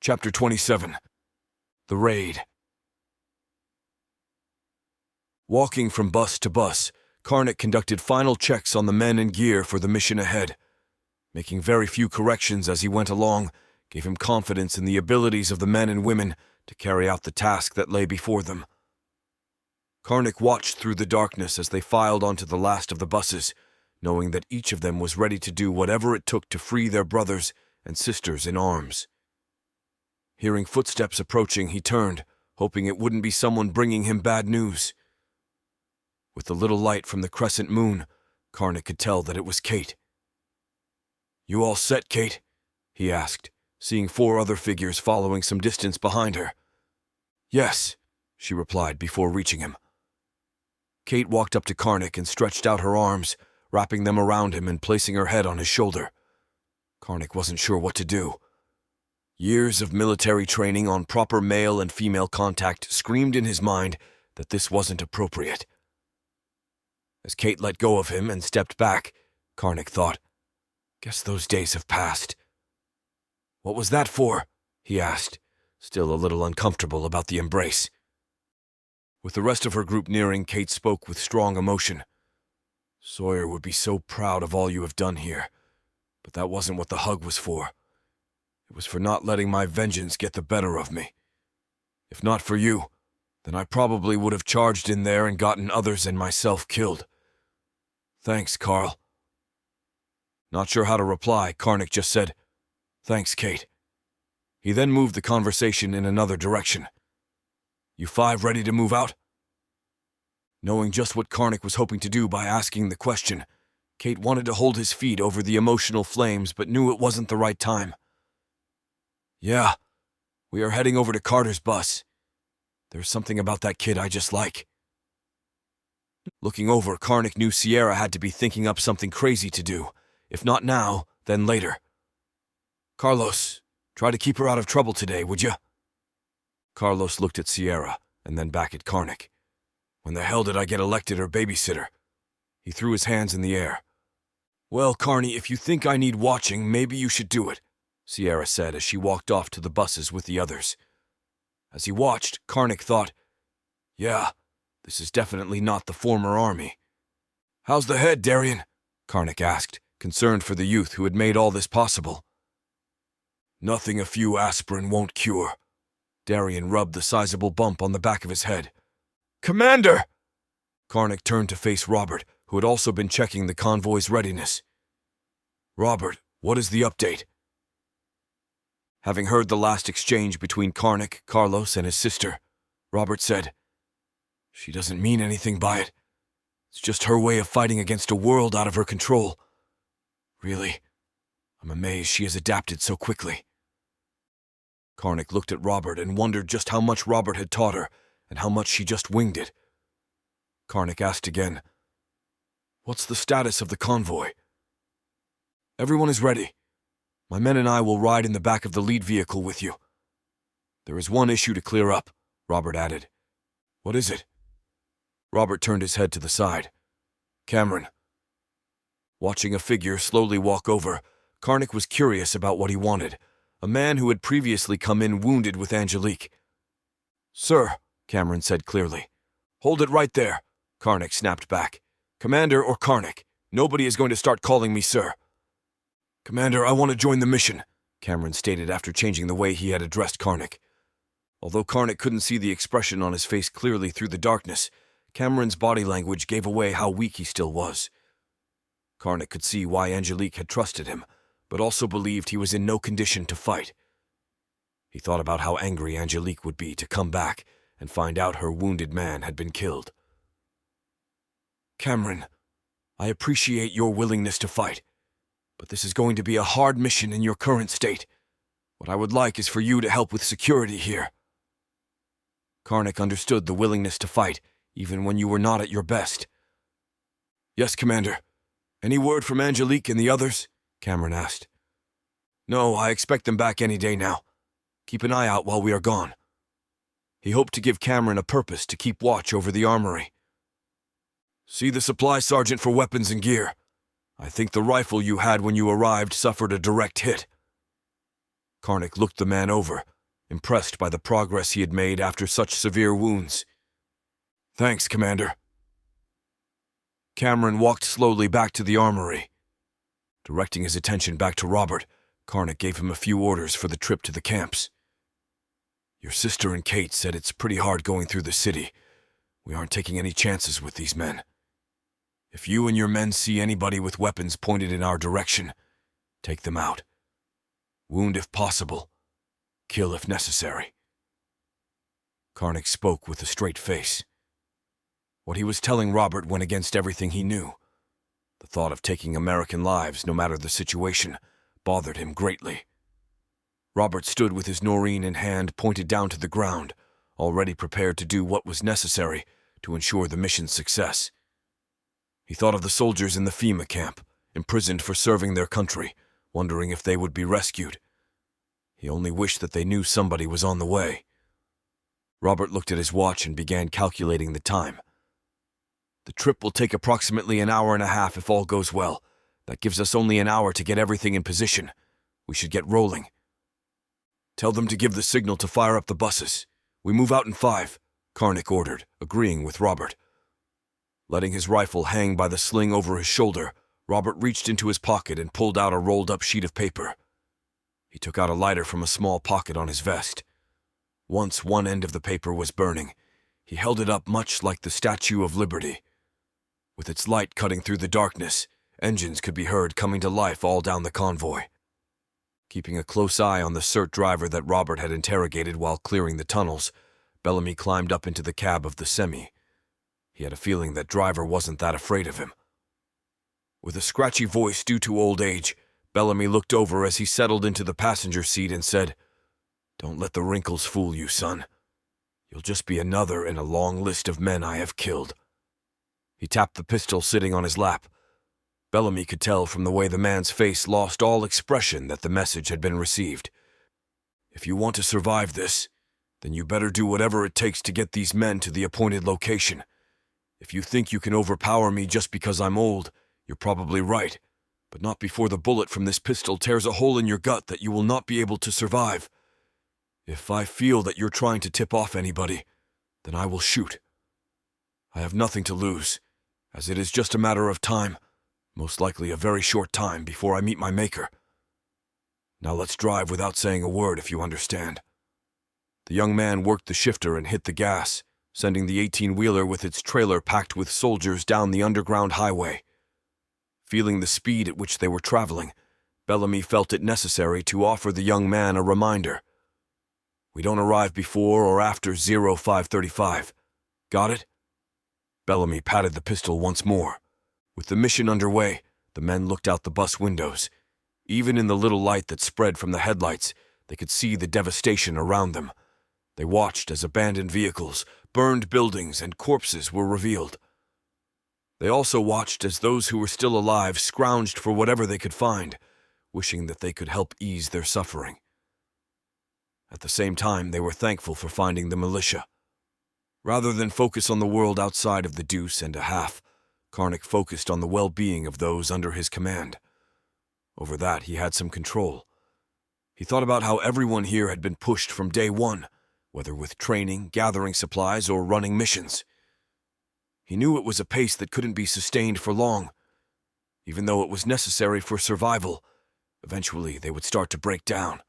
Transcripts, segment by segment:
Chapter 27. The Raid. Walking from bus to bus, Karnak conducted final checks on the men and gear for the mission ahead. Making very few corrections as he went along gave him confidence in the abilities of the men and women to carry out the task that lay before them. Karnak watched through the darkness as they filed onto the last of the buses, knowing that each of them was ready to do whatever it took to free their brothers and sisters in arms. Hearing footsteps approaching, he turned, hoping it wouldn't be someone bringing him bad news. With the little light from the crescent moon, Karnak could tell that it was Kate. "You all set, Kate?" he asked, seeing 4 other figures following some distance behind her. "Yes," she replied before reaching him. Kate walked up to Karnak and stretched out her arms, wrapping them around him and placing her head on his shoulder. Karnak wasn't sure what to do. Years of military training on proper male and female contact screamed in his mind that this wasn't appropriate. As Kate let go of him and stepped back, Karnak thought, "Guess those days have passed." "What was that for?" he asked, still a little uncomfortable about the embrace. With the rest of her group nearing, Kate spoke with strong emotion. "Sawyer would be so proud of all you have done here, but that wasn't what the hug was for. It was for not letting my vengeance get the better of me. If not for you, then I probably would have charged in there and gotten others and myself killed. Thanks, Carl." Not sure how to reply, Karnak just said, "Thanks, Kate." He then moved the conversation in another direction. "You 5 ready to move out?" Knowing just what Karnak was hoping to do by asking the question, Kate wanted to hold his feet over the emotional flames but knew it wasn't the right time. "Yeah, we are heading over to Carter's bus. There's something about that kid I just like." Looking over, Karnak knew Sierra had to be thinking up something crazy to do. If not now, then later. "Carlos, try to keep her out of trouble today, would you?" Carlos looked at Sierra, and then back at Karnak. "When the hell did I get elected her babysitter?" He threw his hands in the air. "Well, Carney, if you think I need watching, maybe you should do it," Sierra said as she walked off to the buses with the others. As he watched, Karnak thought, "Yeah, this is definitely not the former army." "How's the head, Darien?" Karnak asked, concerned for the youth who had made all this possible. "Nothing a few aspirin won't cure." Darien rubbed the sizable bump on the back of his head. "Commander!" Karnak turned to face Robert, who had also been checking the convoy's readiness. "Robert, what is the update?" Having heard the last exchange between Karnak, Carlos, and his sister, Robert said, "She doesn't mean anything by it. It's just her way of fighting against a world out of her control. Really, I'm amazed she has adapted so quickly." Karnak looked at Robert and wondered just how much Robert had taught her and how much she just winged it. Karnak asked again, "What's the status of the convoy?" "Everyone is ready. My men and I will ride in the back of the lead vehicle with you. There is one issue to clear up," Robert added. "What is it?" Robert turned his head to the side. "Cameron." Watching a figure slowly walk over, Karnak was curious about what he wanted, a man who had previously come in wounded with Angelique. "Sir," Cameron said clearly. "Hold it right there," Karnak snapped back. "Commander or Karnak, nobody is going to start calling me sir." "Commander, I want to join the mission," Cameron stated after changing the way he had addressed Karnak. Although Karnak couldn't see the expression on his face clearly through the darkness, Cameron's body language gave away how weak he still was. Karnak could see why Angelique had trusted him, but also believed he was in no condition to fight. He thought about how angry Angelique would be to come back and find out her wounded man had been killed. "Cameron, I appreciate your willingness to fight, but this is going to be a hard mission in your current state. What I would like is for you to help with security here." Karnak understood the willingness to fight, even when you were not at your best. "Yes, Commander. Any word from Angelique and the others?" Cameron asked. "No, I expect them back any day now. Keep an eye out while we are gone." He hoped to give Cameron a purpose to keep watch over the armory. "See the supply sergeant for weapons and gear. I think the rifle you had when you arrived suffered a direct hit." Karnak looked the man over, impressed by the progress he had made after such severe wounds. "Thanks, Commander." Cameron walked slowly back to the armory. Directing his attention back to Robert, Karnak gave him a few orders for the trip to the camps. "Your sister and Kate said it's pretty hard going through the city. We aren't taking any chances with these men. If you and your men see anybody with weapons pointed in our direction, take them out. Wound if possible. Kill if necessary." Karnak spoke with a straight face. What he was telling Robert went against everything he knew. The thought of taking American lives, no matter the situation, bothered him greatly. Robert stood with his Noreen in hand pointed down to the ground, already prepared to do what was necessary to ensure the mission's success. He thought of the soldiers in the FEMA camp, imprisoned for serving their country, wondering if they would be rescued. He only wished that they knew somebody was on the way. Robert looked at his watch and began calculating the time. "The trip will take approximately an hour and a half if all goes well. That gives us only an hour to get everything in position. We should get rolling." "Tell them to give the signal to fire up the buses. We move out in 5, Karnak ordered, agreeing with Robert. Letting his rifle hang by the sling over his shoulder, Robert reached into his pocket and pulled out a rolled-up sheet of paper. He took out a lighter from a small pocket on his vest. Once one end of the paper was burning, he held it up much like the Statue of Liberty. With its light cutting through the darkness, engines could be heard coming to life all down the convoy. Keeping a close eye on the CERT driver that Robert had interrogated while clearing the tunnels, Bellamy climbed up into the cab of the semi. He had a feeling that driver wasn't that afraid of him. With a scratchy voice due to old age, Bellamy looked over as he settled into the passenger seat and said, "Don't let the wrinkles fool you, son. You'll just be another in a long list of men I have killed." He tapped the pistol sitting on his lap. Bellamy could tell from the way the man's face lost all expression that the message had been received. "If you want to survive this, then you better do whatever it takes to get these men to the appointed location. If you think you can overpower me just because I'm old, you're probably right, but not before the bullet from this pistol tears a hole in your gut that you will not be able to survive. If I feel that you're trying to tip off anybody, then I will shoot. I have nothing to lose, as it is just a matter of time, most likely a very short time before I meet my maker. Now let's drive without saying a word, if you understand." The young man worked the shifter and hit the gas, sending the 18-wheeler with its trailer packed with soldiers down the underground highway. Feeling the speed at which they were traveling, Bellamy felt it necessary to offer the young man a reminder. "We don't arrive before or after 0535. Got it?" Bellamy patted the pistol once more. With the mission underway, the men looked out the bus windows. Even in the little light that spread from the headlights, they could see the devastation around them. They watched as abandoned vehicles, burned buildings, and corpses were revealed. They also watched as those who were still alive scrounged for whatever they could find, wishing that they could help ease their suffering. At the same time, they were thankful for finding the militia. Rather than focus on the world outside of the deuce and a half, Karnak focused on the well-being of those under his command. Over that, he had some control. He thought about how everyone here had been pushed from day one, whether with training, gathering supplies, or running missions. He knew it was a pace that couldn't be sustained for long. Even though it was necessary for survival, eventually they would start to break down.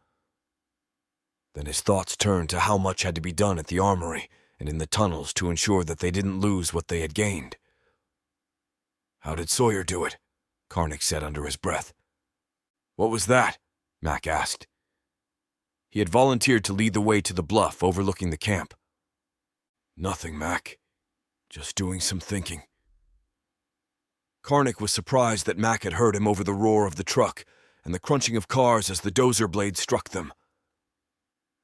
Then his thoughts turned to how much had to be done at the armory and in the tunnels to ensure that they didn't lose what they had gained. "How did Sawyer do it?" Karnak said under his breath. "What was that?" Mac asked. He had volunteered to lead the way to the bluff overlooking the camp. "Nothing, Mac. Just doing some thinking." Karnak was surprised that Mac had heard him over the roar of the truck and the crunching of cars as the dozer blades struck them.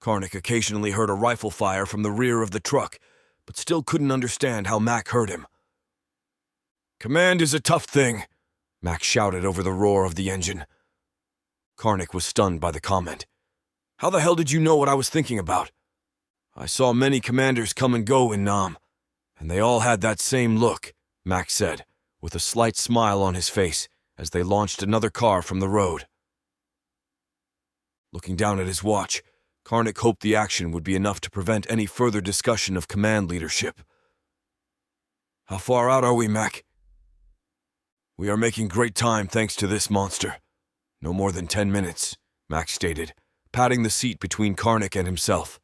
Karnak occasionally heard a rifle fire from the rear of the truck, but still couldn't understand how Mac heard him. "Command is a tough thing," Mac shouted over the roar of the engine. Karnak was stunned by the comment. "How the hell did you know what I was thinking about?" "I saw many commanders come and go in Nam, and they all had that same look," Mac said, with a slight smile on his face as they launched another car from the road. Looking down at his watch, Karnak hoped the action would be enough to prevent any further discussion of command leadership. "How far out are we, Mac?" "We are making great time thanks to this monster. No more than 10 minutes, Mac stated, patting the seat between Karnak and himself.